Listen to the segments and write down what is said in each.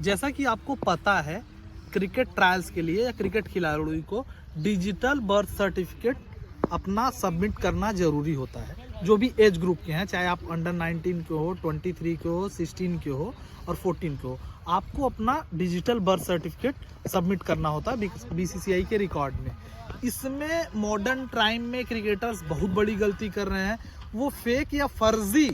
जैसा कि आपको पता है, क्रिकेट ट्रायल्स के लिए या क्रिकेट खिलाड़ी को डिजिटल बर्थ सर्टिफिकेट अपना सबमिट करना ज़रूरी होता है। जो भी एज ग्रुप के हैं, चाहे आप अंडर 19 के हो, 23 के हो, 16 के हो और 14 के हो, आपको अपना डिजिटल बर्थ सर्टिफिकेट सबमिट करना होता है बीसीसीआई के रिकॉर्ड में। इसमें मॉडर्न टाइम में क्रिकेटर्स बहुत बड़ी गलती कर रहे हैं। वो फेक या फर्जी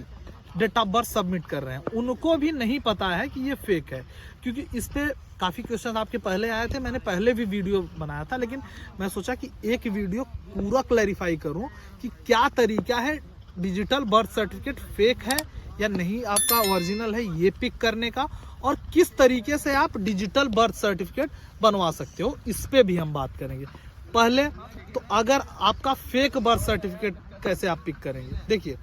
डेट ऑफ बर्थ सबमिट कर रहे हैं। उनको भी नहीं पता है कि ये फेक है, क्योंकि इस पे काफ़ी क्वेश्चन आपके पहले आए थे। मैंने पहले भी वीडियो बनाया था, लेकिन मैं सोचा कि एक वीडियो पूरा क्लैरिफाई करूं कि क्या तरीका है डिजिटल बर्थ सर्टिफिकेट फेक है या नहीं, आपका ओरिजिनल है, ये पिक करने का, और किस तरीके से आप डिजिटल बर्थ सर्टिफिकेट बनवा सकते हो, इस पे भी हम बात करेंगे। पहले तो अगर आपका फेक बर्थ सर्टिफिकेट कैसे आप पिक करेंगे, देखिए,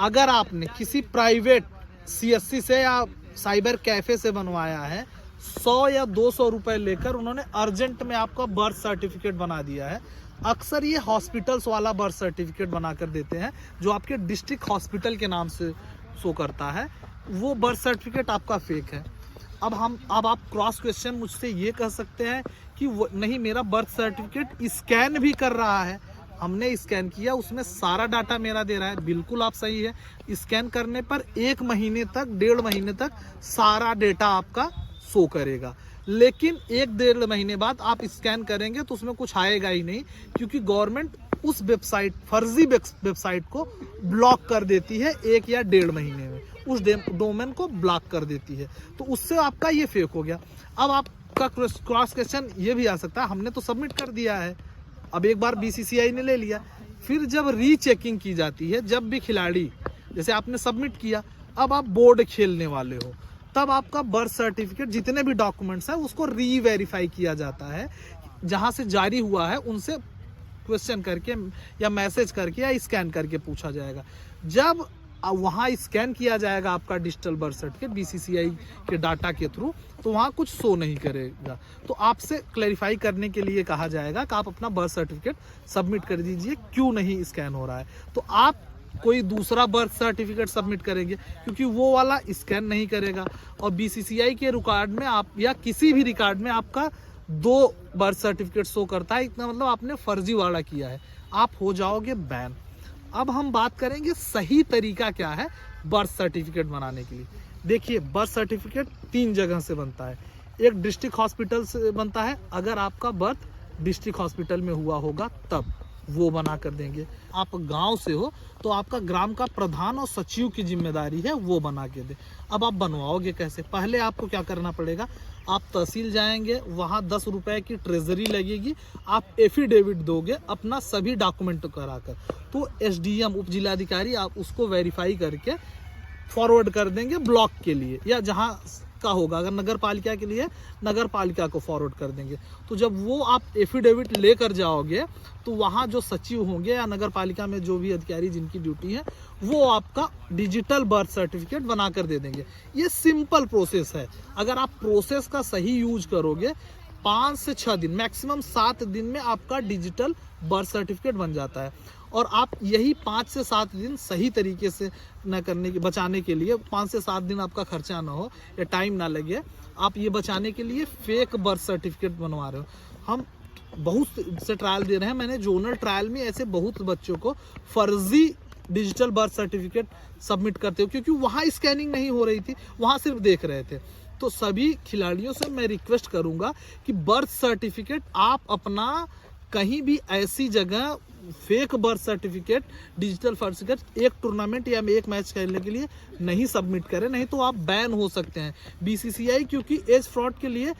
अगर आपने किसी प्राइवेट सीएससी से या साइबर कैफे से बनवाया है, 100 या 200 रुपए लेकर उन्होंने अर्जेंट में आपका बर्थ सर्टिफिकेट बना दिया है। अक्सर ये हॉस्पिटल्स वाला बर्थ सर्टिफिकेट बनाकर देते हैं, जो आपके डिस्ट्रिक्ट हॉस्पिटल के नाम से शो करता है। वो बर्थ सर्टिफिकेट आपका फेक है। अब आप क्रॉस क्वेश्चन मुझसे ये कह सकते हैं कि नहीं, मेरा बर्थ सर्टिफिकेट स्कैन भी कर रहा है, हमने स्कैन किया, उसमें सारा डाटा मेरा दे रहा है। बिल्कुल आप सही है। स्कैन करने पर 1 महीने तक, 1.5 महीने तक सारा डेटा आपका शो करेगा, लेकिन 1-1.5 महीने बाद आप स्कैन करेंगे तो उसमें कुछ आएगा ही नहीं, क्योंकि गवर्नमेंट उस वेबसाइट, फर्जी वेबसाइट को ब्लॉक कर देती है 1 या 1.5 महीने में, उस डोमेन को ब्लॉक कर देती है। तो उससे आपका ये फेक हो गया। अब आपका क्रॉस क्वेश्चन ये भी आ सकता है, हमने तो सबमिट कर दिया है, अब एक बार बीसीसीआई ने ले लिया, फिर जब रीचेकिंग की जाती है, जब भी खिलाड़ी, जैसे आपने सबमिट किया, अब आप बोर्ड खेलने वाले हो, तब आपका बर्थ सर्टिफिकेट जितने भी डॉक्यूमेंट्स हैं उसको रीवेरीफाई किया जाता है। जहां से जारी हुआ है उनसे क्वेश्चन करके या मैसेज करके या स्कैन करके पूछा जाएगा। जब वहाँ स्कैन किया जाएगा आपका डिजिटल बर्थ सर्टिफिकेट बीसीसीआई के डाटा के थ्रू, तो वहाँ कुछ शो नहीं करेगा। तो आपसे क्लैरिफाई करने के लिए कहा जाएगा कि आप अपना बर्थ सर्टिफिकेट सबमिट कर दीजिए, क्यों नहीं स्कैन हो रहा है। तो आप कोई दूसरा बर्थ सर्टिफिकेट सबमिट करेंगे, क्योंकि वो वाला स्कैन नहीं करेगा। और बीसीसीआई के रिकॉर्ड में आप या किसी भी रिकॉर्ड में आपका 2 बर्थ सर्टिफिकेट शो करता है, इतना मतलब आपने फर्जी वाला किया है, आप हो जाओगे बैन। अब हम बात करेंगे सही तरीका क्या है बर्थ सर्टिफिकेट बनाने के लिए। देखिए, बर्थ सर्टिफिकेट 3 जगह से बनता है। एक डिस्ट्रिक्ट हॉस्पिटल से बनता है, अगर आपका बर्थ डिस्ट्रिक्ट हॉस्पिटल में हुआ होगा तब वो बना कर देंगे। आप गांव से हो तो आपका ग्राम का प्रधान और सचिव की जिम्मेदारी है वो बना के दे। अब आप बनवाओगे कैसे? पहले आपको क्या करना पड़ेगा, आप तहसील जाएंगे, वहाँ 10 रुपए की ट्रेजरी लगेगी, आप एफिडेविट दोगे अपना सभी डॉक्यूमेंट कराकर, तो एसडीएम उप जिलाधिकारी आप उसको वेरीफाई करके फॉरवर्ड कर देंगे ब्लॉक के लिए, या जहाँ का होगा, अगर नगर पालिका के लिए नगर पालिका को फॉरवर्ड कर देंगे। तो जब वो आप एफिडेविट लेकर जाओगे तो वहाँ जो सचिव होंगे या नगर पालिका में जो भी अधिकारी जिनकी ड्यूटी है, वो आपका डिजिटल बर्थ सर्टिफिकेट बना कर दे देंगे। ये सिंपल प्रोसेस है। अगर आप प्रोसेस का सही यूज करोगे, 5 से 6 दिन, मैक्सिमम 7 दिन में आपका डिजिटल बर्थ सर्टिफिकेट बन जाता है। और आप यही 5 से 7 दिन सही तरीके से न करने के बचाने के लिए, 5 से 7 दिन आपका खर्चा ना हो या टाइम ना लगे, आप ये बचाने के लिए फेक बर्थ सर्टिफिकेट बनवा रहे हो। हम बहुत से ट्रायल दे रहे हैं, मैंने जोनल ट्रायल में ऐसे बहुत बच्चों को फर्जी डिजिटल बर्थ सर्टिफिकेट सबमिट करते हो, क्योंकि वहाँ स्कैनिंग नहीं हो रही थी, वहाँ सिर्फ देख रहे थे। तो सभी खिलाड़ियों से मैं रिक्वेस्ट करूंगा कि बर्थ सर्टिफिकेट आप अपना कहीं भी ऐसी जगह fake birth certificate, digital birth certificate एक टूर्नामेंट या एक मैच खेलने के लिए नहीं सबमिट करें, नहीं तो आप बैन हो सकते हैं। बीसीसीआई क्योंकि एज फ्रॉड के लिए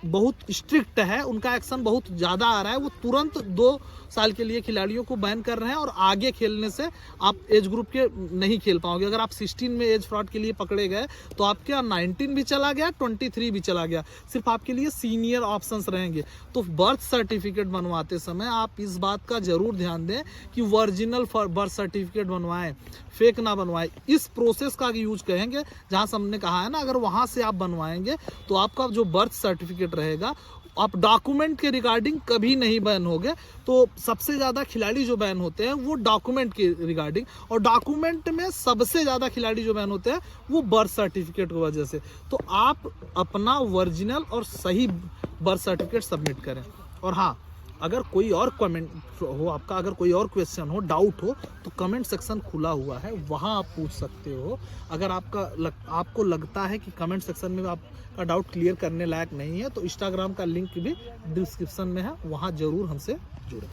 बहुत स्ट्रिक्ट है, उनका एक्शन बहुत ज़्यादा आ रहा है, वो तुरंत 2 साल के लिए खिलाड़ियों को बैन कर रहे हैं, और आगे खेलने से आप एज ग्रुप के नहीं खेल पाओगे। अगर आप 16 में एज फ्रॉड के लिए पकड़े गए तो आपके 19 भी चला गया, 23 भी चला गया, सिर्फ आपके लिए सीनियर ऑप्शंस रहेंगे। तो बर्थ सर्टिफिकेट बनवाते समय आप इस बात का जरूर ध्यान दें कि ओरिजिनल बर्थ सर्टिफिकेट बनवाएं, फेक ना बनवाएं। इस प्रोसेस का यूज करेंगे जहाँ से हमने कहा है ना, अगर वहाँ से आप बनवाएंगे तो आपका जो बर्थ सर्टिफिकेट रहेगा आप डॉक्यूमेंट के रिगार्डिंग कभी नहीं बैन होगे। तो सबसे ज़्यादा खिलाड़ी जो बैन होते हैं वो डॉक्यूमेंट के रिगार्डिंग, और डॉक्यूमेंट में सबसे ज़्यादा खिलाड़ी जो बैन होते हैं वो बर्थ सर्टिफिकेट की वजह से। तो आप अपना ओरिजिनल और सही बर्थ सर्टिफिकेट सबमिट करें। और हाँ, अगर कोई और कमेंट हो आपका, अगर कोई और क्वेश्चन हो, डाउट हो, तो कमेंट सेक्शन खुला हुआ है, वहाँ आप पूछ सकते हो। अगर आपको लगता है कि कमेंट सेक्शन में आपका डाउट क्लियर करने लायक नहीं है, तो इंस्टाग्राम का लिंक भी डिस्क्रिप्शन में है, वहाँ ज़रूर हमसे जुड़ें।